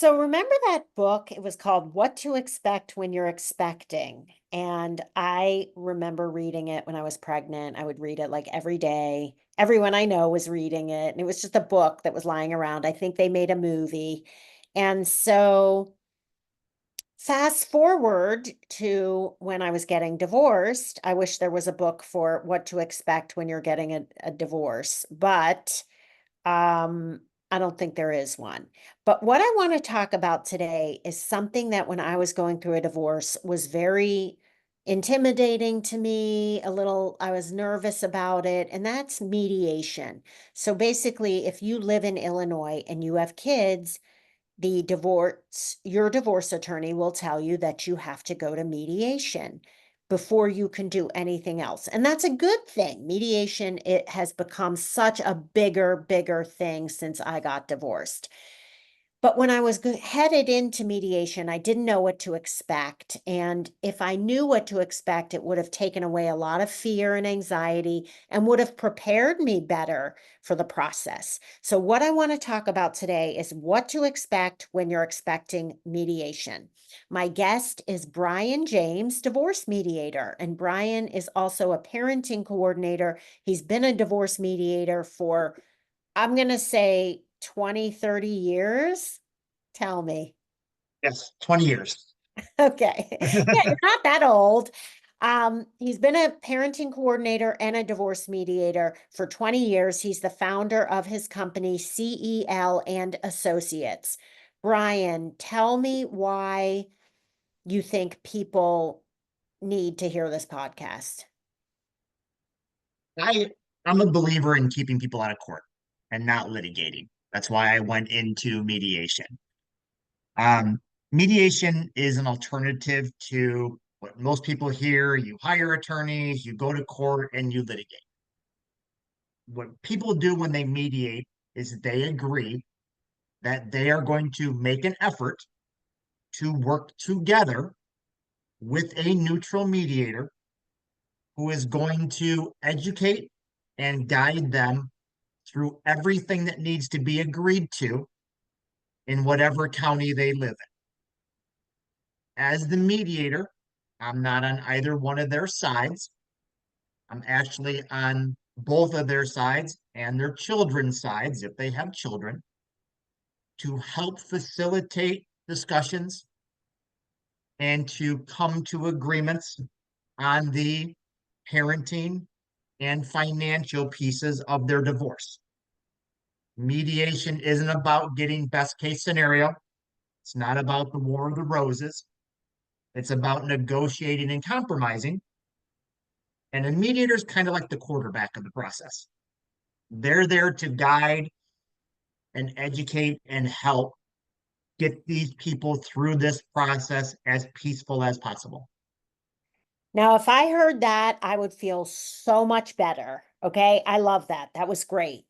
So remember that book? It was called What to Expect When You're Expecting. And I remember reading it when I was pregnant. I would read it like every day. Everyone I know was reading it. And it was just a book that was lying around. I think they made a movie. And so fast forward to when I was getting divorced. I wish there was a book for what to expect when you're getting a divorce. But um, I don't think there is one. But what I want to talk about today is something that when I was going through a divorce was very intimidating to me, I was nervous about it, and that's mediation. So basically, if you live in Illinois and you have kids, your divorce attorney will tell you that you have to go to mediation before you can do anything else. And that's a good thing. Mediation, it has become such a bigger thing since I got divorced. But when I was headed into mediation, I didn't know what to expect. And if I knew what to expect, it would have taken away a lot of fear and anxiety and would have prepared me better for the process. So, what I want to talk about today is what to expect when you're expecting mediation. My guest is Brian James, divorce mediator, and Brian is also a parenting coordinator. He's been a divorce mediator for, I'm going to say, 20, 30 years. Tell me. Yes, 20 years. Okay. Yeah, you're not that old. He's been a parenting coordinator and a divorce mediator for 20 years. He's the founder of his company, CEL and Associates. Brian, tell me why you think people need to hear this podcast. I I'm a believer in keeping people out of court and not litigating. That's why I went into mediation. Um, Mediation is an alternative to what most people hear. You hire attorneys, you go to court, and you litigate. What people do when they mediate is they agree that they are going to make an effort to work together with a neutral mediator who is going to educate and guide them through everything that needs to be agreed to in whatever county they live in. As the mediator, I'm not on either one of their sides. I'm actually on both of their sides and their children's sides, if they have children, to help facilitate discussions and to come to agreements on the parenting and financial pieces of their divorce. Mediation isn't about getting best case scenario. It's not about the war of the roses. It's about negotiating and compromising. And a mediator is kind of like the quarterback of the process. They're there to guide and educate and help get these people through this process as peaceful as possible. Now, if I heard that, I would feel so much better. Okay. I love that. That was great.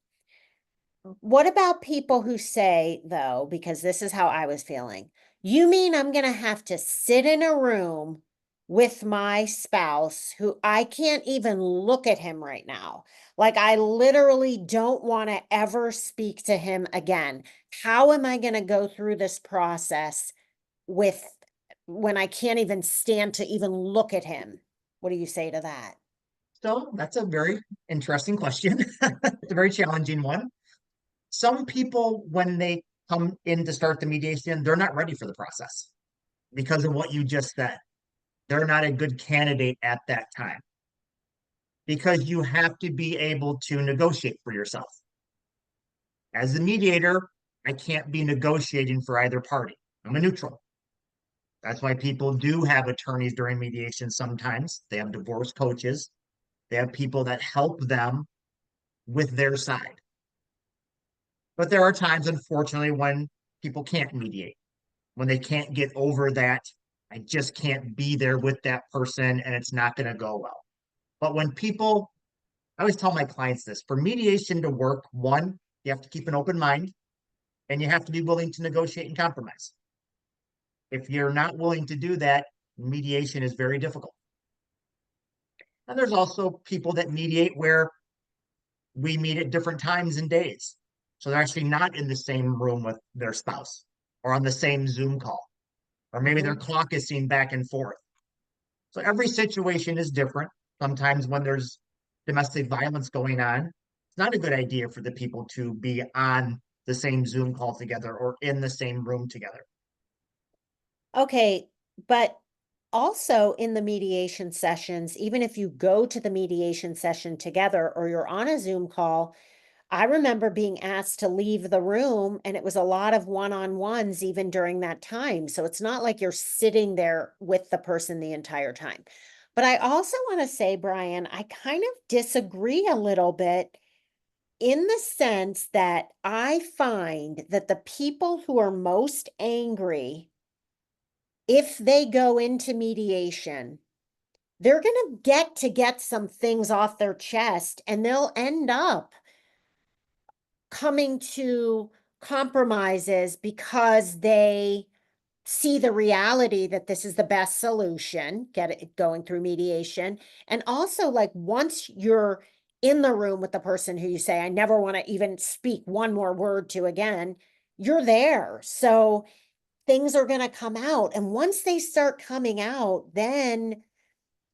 What about people who say, though, because this is how I was feeling, you mean I'm going to have to sit in a room with my spouse who I can't even look at him right now? Like, I literally don't want to ever speak to him again. How am I going to go through this process with when I can't even stand to even look at him? What do you say to that? So that's a very interesting question. It's a very challenging one. Some people, when they come in to start the mediation, they're not ready for the process because of what you just said. They're not a good candidate at that time because you have to be able to negotiate for yourself. As the mediator, I can't be negotiating for either party. I'm a neutral. That's why people do have attorneys during mediation sometimes. They have divorce coaches, they have people that help them with their side. But there are times, unfortunately, when people can't mediate, when they can't get over that. I just can't be there with that person and it's not going to go well. But when people, I always tell my clients this for mediation to work, one, you have to keep an open mind and you have to be willing to negotiate and compromise. If you're not willing to do that, mediation is very difficult. And there's also people that mediate where we meet at different times and days. So they're actually not in the same room with their spouse. or on the same Zoom call, or maybe they're Mhm. caucusing back and forth. So every situation is different. Sometimes when there's domestic violence going on, it's not a good idea for the people to be on the same Zoom call together or in the same room together. Okay, but also in the mediation sessions, even if you go to the mediation session together or you're on a Zoom call, I remember being asked to leave the room, and it was a lot of one-on-ones even during that time. So it's not like you're sitting there with the person the entire time. But I also want to say, Brian, I kind of disagree a little bit in the sense that I find that the people who are most angry, if they go into mediation, they're going to get some things off their chest, and they'll end up coming to compromises because they see the reality that this is the best solution, get it going through mediation. And also, like, once you're in the room with the person who you say, I never want to even speak one more word to again, you're there. So things are going to come out. And once they start coming out, then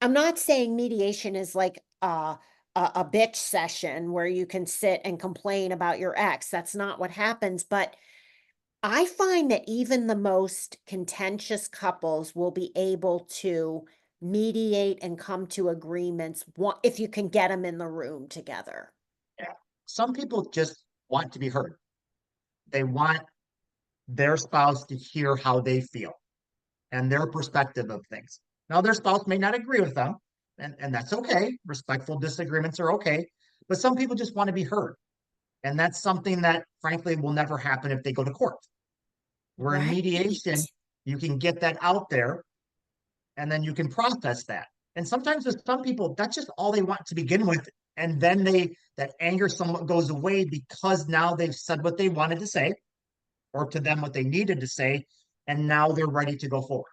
I'm not saying mediation is like a bitch session where you can sit and complain about your ex. That's not what happens. But I find that even the most contentious couples will be able to mediate and come to agreements if you can get them in the room together. Yeah. Some people just want to be heard. They want their spouse to hear how they feel and their perspective of things. Now, their spouse may not agree with them, and that's okay. Respectful disagreements are okay. But some people just want to be heard. And that's something that, frankly, will never happen if they go to court. Where in Right. mediation, you can get that out there and then you can process that. And sometimes with some people, that's just all they want to begin with. And then that anger somewhat goes away because now they've said what they wanted to say, or to them what they needed to say, and now they're ready to go forward.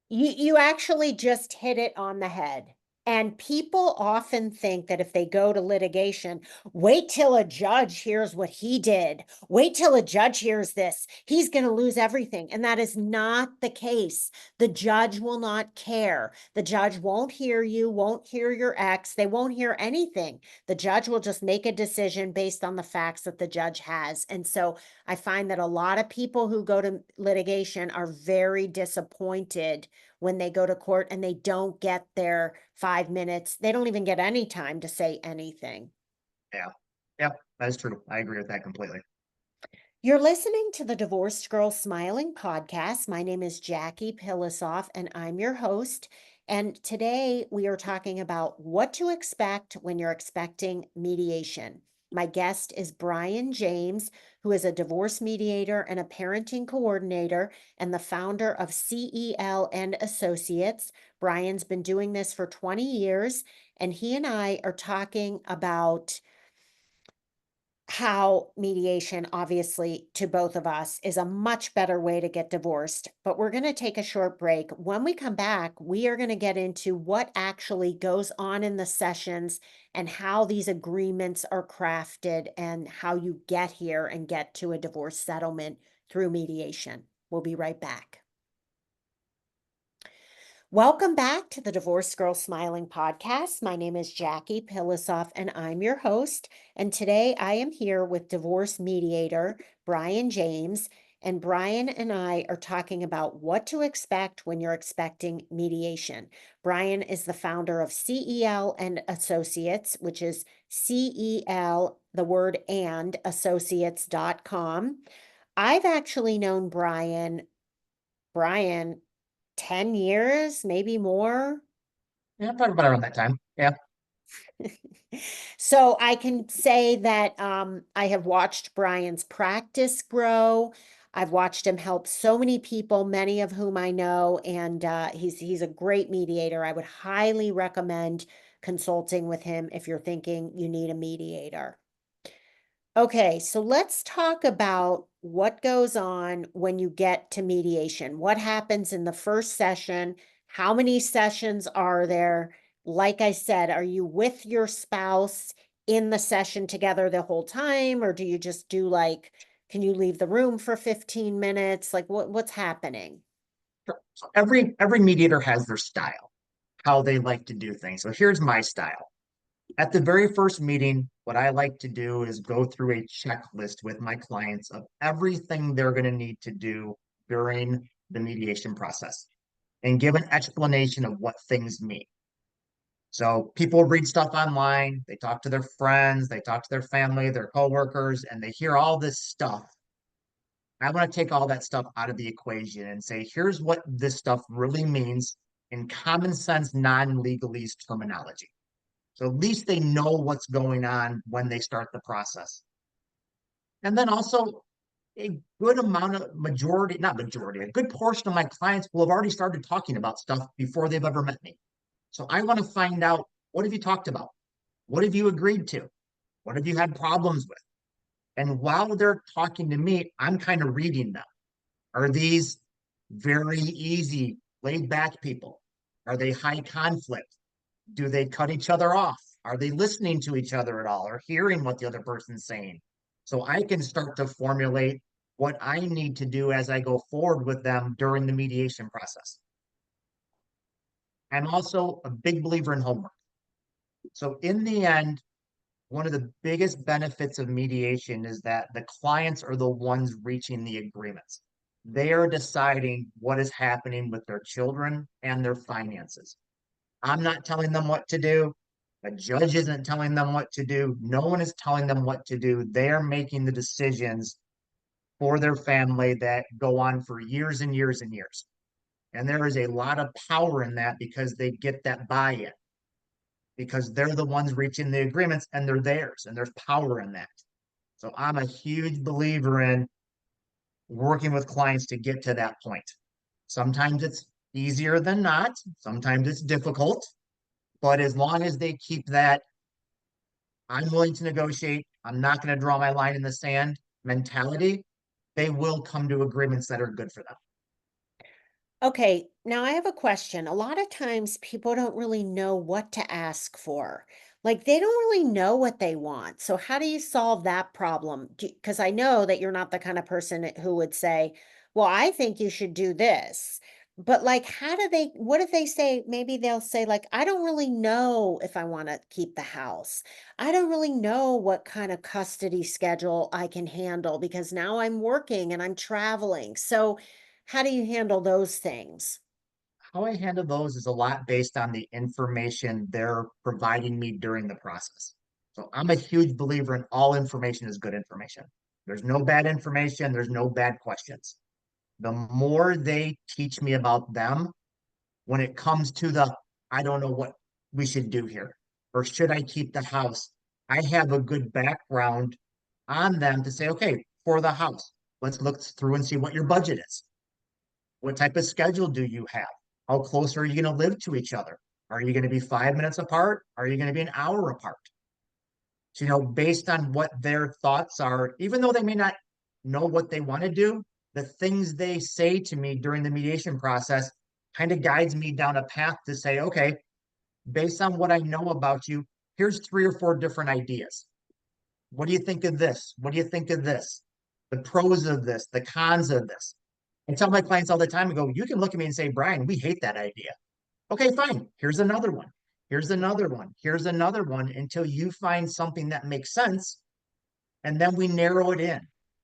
You actually just hit it on the head. And people often think that if they go to litigation, wait till a judge hears what he did. Wait till a judge hears this. He's going to lose everything. And that is not the case. The judge will not care. The judge won't hear you, won't hear your ex. They won't hear anything. The judge will just make a decision based on the facts that the judge has. And so I find that a lot of people who go to litigation are very disappointed when they go to court and they don't get their 5 minutes. They don't even get any time to say anything. Yeah. Yep. That's true. I agree with that completely. You're listening to the Divorced Girl Smiling podcast. My name is Jackie Pilosoff, and I'm your host. And today we are talking about what to expect when you're expecting mediation. My guest is Brian James, who is a divorce mediator and a parenting coordinator and the founder of CEL and Associates. Brian's been doing this for 20 years, and he and I are talking about how mediation, obviously, to both of us is a much better way to get divorced. But we're going to take a short break. When we come back, we are going to get into what actually goes on in the sessions and how these agreements are crafted and how you get here and get to a divorce settlement through mediation. We'll be right back. Welcome back to the Divorced Girl Smiling podcast. My name is Jackie Pilosoff, and I'm your host. And today I am here with divorce mediator Brian James. And Brian and I are talking about what to expect when you're expecting mediation. Brian is the founder of CEL and Associates, which is CEL, the word and associates.com. I've actually known Brian, 10 years, maybe more. Yeah, probably about around that time. Yeah. So I can say that I have watched Brian's practice grow. I've watched him help so many people, many of whom I know, and he's a great mediator. I would highly recommend consulting with him if you're thinking you need a mediator. Okay, so let's talk about what goes on when you get to mediation. What happens in the first session? How many sessions are there? Like I said, are you with your spouse in the session together the whole time, or do you just do like Can you leave the room for 15 minutes? Like what's happening? Sure. So every mediator has their style, how they like to do things. So here's my style. At the very first meeting, what I like to do is go through a checklist with my clients of everything they're going to need to do during the mediation process and give an explanation of what things mean. So people read stuff online, they talk to their friends, they talk to their family, their coworkers, and they hear all this stuff. I want to take all that stuff out of the equation and say, here's what this stuff really means in common sense, non-legalese terminology. So at least they know what's going on when they start the process. And then also a good amount of majority, not majority, a good portion of my clients will have already started talking about stuff before they've ever met me. So I want to find out, what have you talked about? What have you agreed to? What have you had problems with? And while they're talking to me, I'm kind of reading them. Are these very easy, laid back people? Are they high conflict? Do they cut each other off? Are they listening to each other at all or hearing what the other person's saying? So I can start to formulate what I need to do as I go forward with them during the mediation process. I'm also a big believer in homework. So in the end, one of the biggest benefits of mediation is that the clients are the ones reaching the agreements. They are deciding what is happening with their children and their finances. I'm not telling them what to do. A judge isn't telling them what to do. No one is telling them what to do. They are making the decisions for their family that go on for years and years and years. And there is a lot of power in that because they get that buy in, because they're the ones reaching the agreements and they're theirs, and there's power in that. So I'm a huge believer in working with clients to get to that point. Sometimes it's easier than not, sometimes it's difficult, but as long as they keep that, I'm willing to negotiate, I'm not going to draw my line in the sand mentality, they will come to agreements that are good for them. Okay, now I have a question. A lot of times people don't really know what to ask for. Like they don't really know what they want. So how do you solve that problem? Because I know that you're not the kind of person who would say, "Well, I think you should do this." But like how do they what if they say maybe they'll say like, "I don't really know if I want to keep the house. I don't really know what kind of custody schedule I can handle because now I'm working and I'm traveling." So how do you handle those things? How I handle those is a lot based on the information they're providing me during the process. So I'm a huge believer in all information is good information. There's no bad information, there's no bad questions. The more they teach me about them, when it comes to the, I don't know what we should do here, or should I keep the house? I have a good background on them to say, okay, for the house, let's look through and see what your budget is. What type of schedule do you have? How close are you going to live to each other? Are you going to be 5 minutes apart? Are you going to be an hour apart? So, based on what their thoughts are, even though they may not know what they want to do, the things they say to me during the mediation process kind of guides me down a path to say, okay, based on what I know about you, here's 3 or 4 different ideas. What do you think of this? What do you think of this? The pros of this, the cons of this. I tell my clients all the time, I go, you can look at me and say, Brian, we hate that idea. Okay, fine. Here's another one. Here's another one. Here's another one until you find something that makes sense. And then we narrow it in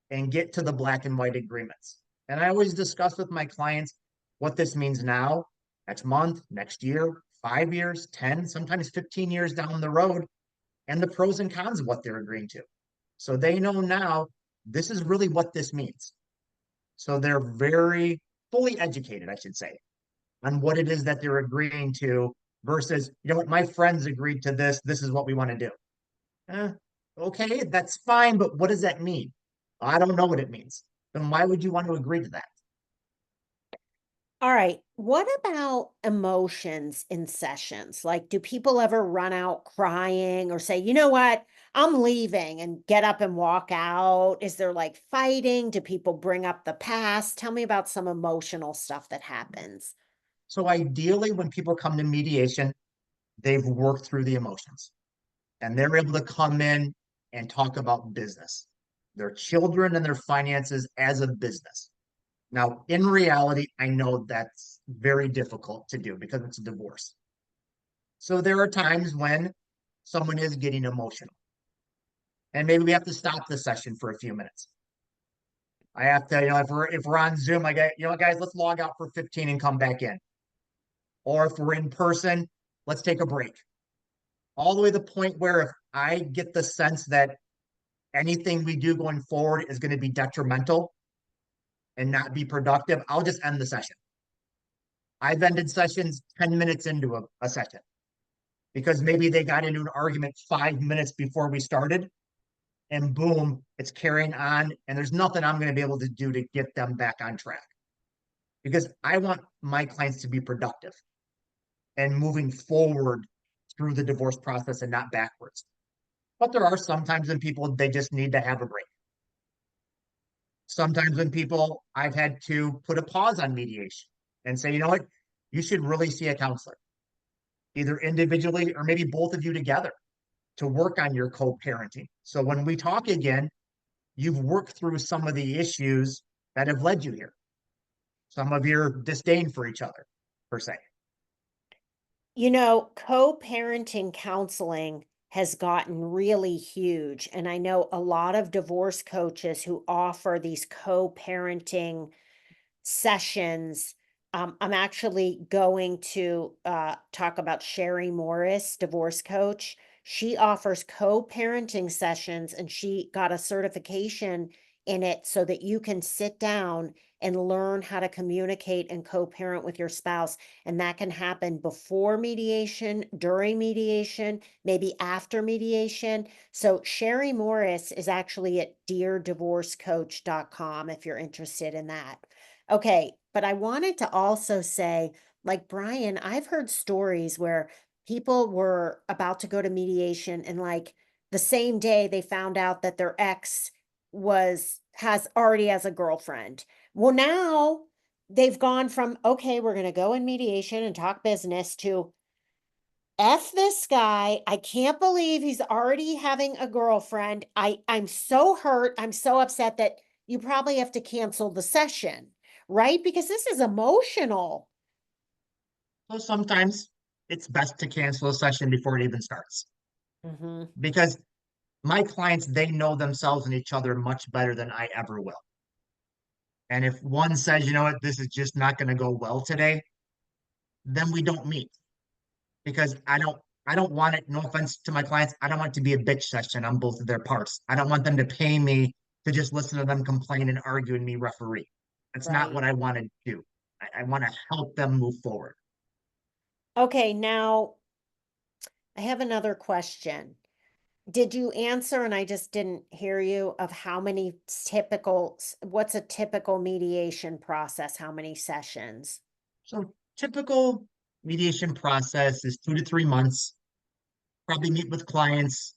and get to the black and white agreements. And I always discuss with my clients what this means now, next month, next year, 5 years, 10, sometimes 15 years down the road, and the pros and cons of what they're agreeing to. So they know now this is really what this means. So they're very fully educated, I should say, on what it is that they're agreeing to versus, what, my friends agreed to this. This is what we want to do. Eh, okay, that's fine, but what does that mean? I don't know what it means. Then why would you want to agree to that? All right. What about emotions in sessions? Like, do people ever run out crying or say, you know what, I'm leaving and get up and walk out? Is there like fighting? Do people bring up the past? Tell me about some emotional stuff that happens. So ideally, when people come to mediation, they've worked through the emotions and they're able to come in and talk about business. their children and their finances as a business. Now, in reality, I know that's very difficult to do because it's a divorce. So there are times when someone is getting emotional, and maybe we have to stop the session for a few minutes. I have to, if we're on Zoom, I get, guys, let's log out for 15 and come back in. Or if we're in person, let's take a break. All the way to the point where if I get the sense that anything we do going forward is going to be detrimental and not be productive, I'll just end the session. I've ended sessions 10 minutes into a session because maybe they got into an argument 5 minutes before we started, and boom, it's carrying on. And there's nothing I'm going to be able to do to get them back on track because I want my clients to be productive and moving forward through the divorce process and not backwards. But there are sometimes when people, they just need to have a break. Sometimes when people, I've had to put a pause on mediation and say, you know what, you should really see a counselor, either individually or maybe both of you together to work on your co-parenting. So when we talk again, you've worked through some of the issues that have led you here, some of your disdain for each other, per se. Co-parenting counseling has gotten really huge. And I know a lot of divorce coaches who offer these co-parenting sessions. I'm actually going to talk about Sherry Morris, divorce coach. She offers co-parenting sessions and she got a certification in it so that you can sit down and learn how to communicate and co-parent with your spouse. And that can happen before mediation, during mediation, maybe after mediation. So Sherry Morris is actually at deardivorcecoach.com if you're interested in that. Okay, but I wanted to also say, like Brian, I've heard stories where people were about to go to mediation and like the same day they found out that their ex has a girlfriend. Well, now they've gone from, okay, we're going to go in mediation and talk business to F this guy. I can't believe he's already having a girlfriend. I'm so hurt. I'm so upset that you probably have to cancel the session, right? Because this is emotional. So sometimes it's best to cancel a session before it even starts Hmm. because my clients, they know themselves and each other much better than I ever will. And if one says, you know what, this is just not going to go well today, then we don't meet because I don't want it, no offense to my clients, I don't want it to be a bitch session on both of their parts. I don't want them to pay me to just listen to them complain and argue and me referee. That's not Right. what I want to do. I want to help them move forward. Okay, now I have another question. Did you answer, and I just didn't hear you, of how many what's a typical mediation process? How many sessions? So typical mediation process is 2 to 3 months. Probably meet with clients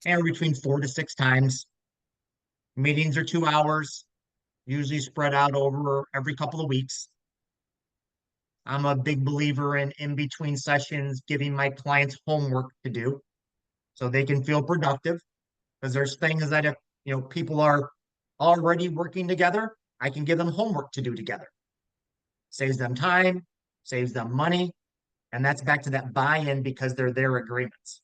anywhere between 4 to 6 times. Meetings are 2 hours, usually spread out over every couple of weeks. I'm a big believer in between sessions, giving my clients homework to do so they can feel productive. Because there's things that if people are already working together, I can give them homework to do together. Saves them time, saves them money, and that's back to that buy-in because they're their agreements.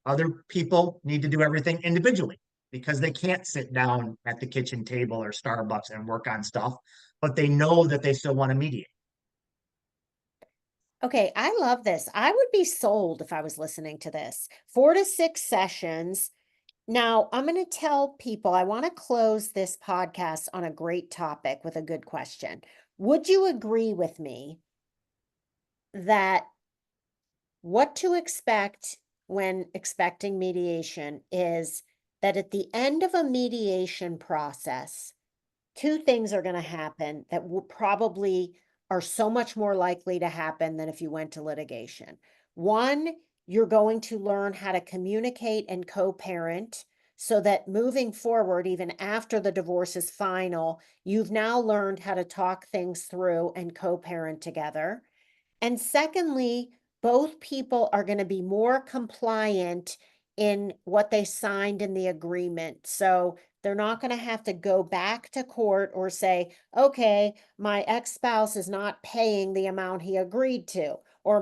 Other people need to do everything individually because they can't sit down at the kitchen table or Starbucks and work on stuff, but they know that they still want to mediate. Okay, I love this. I would be sold if I was listening to this. 4 to 6 sessions. Now, I'm going to tell people I want to close this podcast on a great topic with a good question. Would you agree with me that what to expect when expecting mediation is that at the end of a mediation process, two things are going to happen that will probably are so much more likely to happen than if you went to litigation. One, you're going to learn how to communicate and co-parent so that moving forward, even after the divorce is final, you've now learned how to talk things through and co-parent together. And secondly, both people are going to be more compliant in what they signed in the agreement. So they're not going to have to go back to court or say, okay, my ex-spouse is not paying the amount he agreed to, or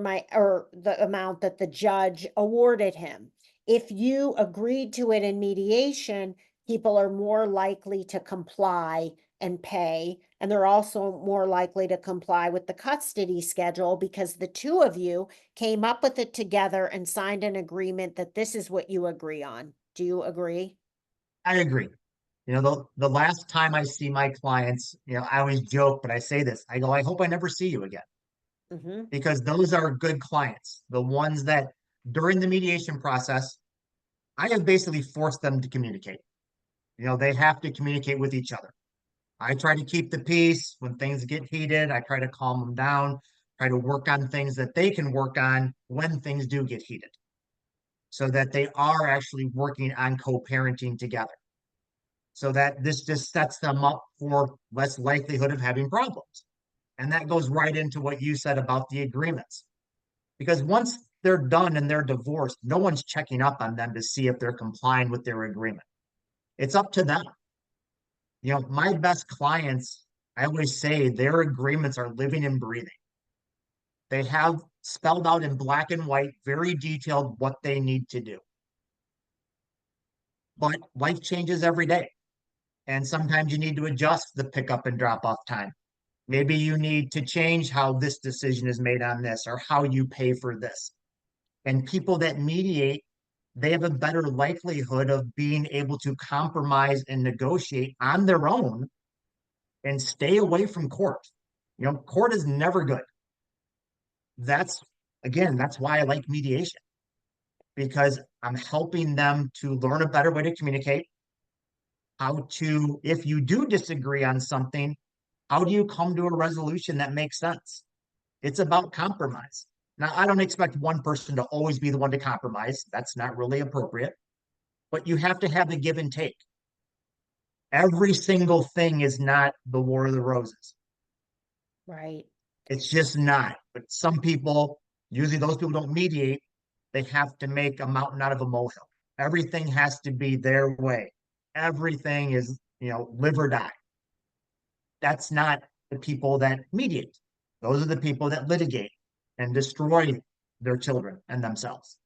the amount that the judge awarded him. If you agreed to it in mediation, people are more likely to comply and pay, and they're also more likely to comply with the custody schedule because the two of you came up with it together and signed an agreement that this is what you agree on. Do you agree? I agree. The last time I see my clients, I always joke, but I say this, I go, I hope I never see you again, Mm-hmm. because those are good clients. The ones that during the mediation process, I have basically forced them to communicate. They have to communicate with each other. I try to keep the peace when things get heated. I try to calm them down, try to work on things that they can work on when things do get heated, so that they are actually working on co-parenting together, so that this just sets them up for less likelihood of having problems. And that goes right into what you said about the agreements. Because once they're done and they're divorced, no one's checking up on them to see if they're complying with their agreement. It's up to them. My best clients, I always say their agreements are living and breathing. They have spelled out in black and white, very detailed what they need to do. But life changes every day. And sometimes you need to adjust the pickup and drop off time. Maybe you need to change how this decision is made on this or how you pay for this. And people that mediate, they have a better likelihood of being able to compromise and negotiate on their own and stay away from court. Court is never good. That's, again, that's why I like mediation, because I'm helping them to learn a better way to communicate, how to, if you do disagree on something, how do you come to a resolution that makes sense? It's about compromise. Now, I don't expect one person to always be the one to compromise. That's not really appropriate, but you have to have the give and take. Every single thing is not the War of the Roses. Right. It's just not. But some people, usually those people don't mediate, they have to make a mountain out of a molehill. Everything has to be their way. Everything is, live or die. That's not the people that mediate. Those are the people that litigate and destroy their children and themselves.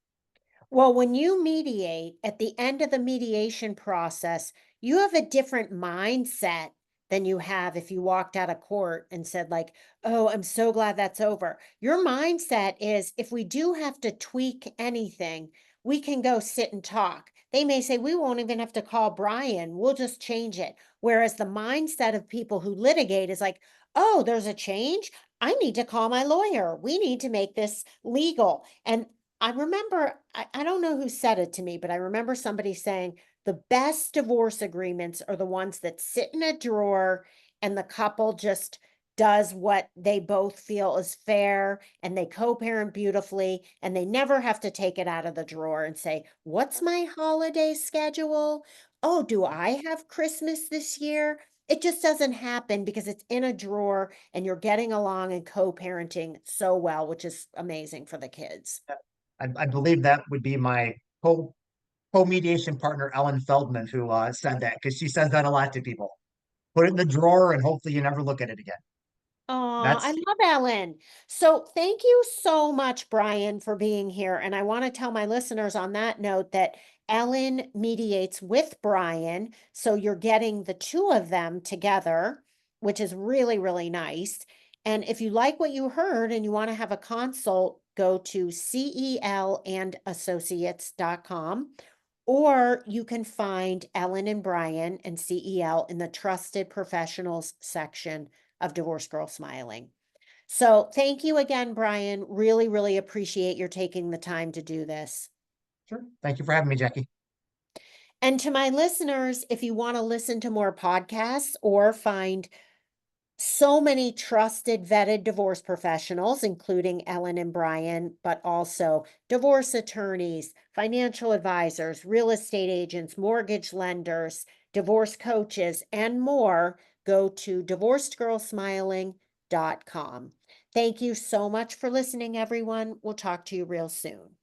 Well, when you mediate, at the end of the mediation process, you have a different mindset than you have if you walked out of court and said, like, oh, I'm so glad that's over. Your mindset is if we do have to tweak anything, we can go sit and talk. They may say, we won't even have to call Brian, we'll just change it. Whereas the mindset of people who litigate is like, oh, there's a change. I need to call my lawyer. We need to make this legal. And I remember, I don't know who said it to me, but I remember somebody saying the best divorce agreements are the ones that sit in a drawer and the couple just does what they both feel is fair and they co-parent beautifully and they never have to take it out of the drawer and say, what's my holiday schedule? Oh, do I have Christmas this year? It just doesn't happen because it's in a drawer and you're getting along and co-parenting so well, which is amazing for the kids. I believe that would be my co-mediation partner, Ellen Feldman, who said that, because she says that a lot to people. Put it in the drawer and hopefully you never look at it again. Oh, I That's love Ellen. So thank you so much, Brian, for being here. And I want to tell my listeners on that note that Ellen mediates with Brian. So you're getting the two of them together, which is really, really nice. And if you like what you heard and you want to have a consult, go to celandassociates.com, or you can find Ellen and Brian and CEL in the trusted professionals section of Divorce Girl Smiling. So thank you again, Brian. Really, really appreciate your taking the time to do this. Sure. Thank you for having me, Jackie. And to my listeners, if you want to listen to more podcasts or find so many trusted, vetted divorce professionals, including Ellen and Brian, but also divorce attorneys, financial advisors, real estate agents, mortgage lenders, divorce coaches, and more, go to divorcedgirlsmiling.com. Thank you so much for listening, everyone. We'll talk to you real soon.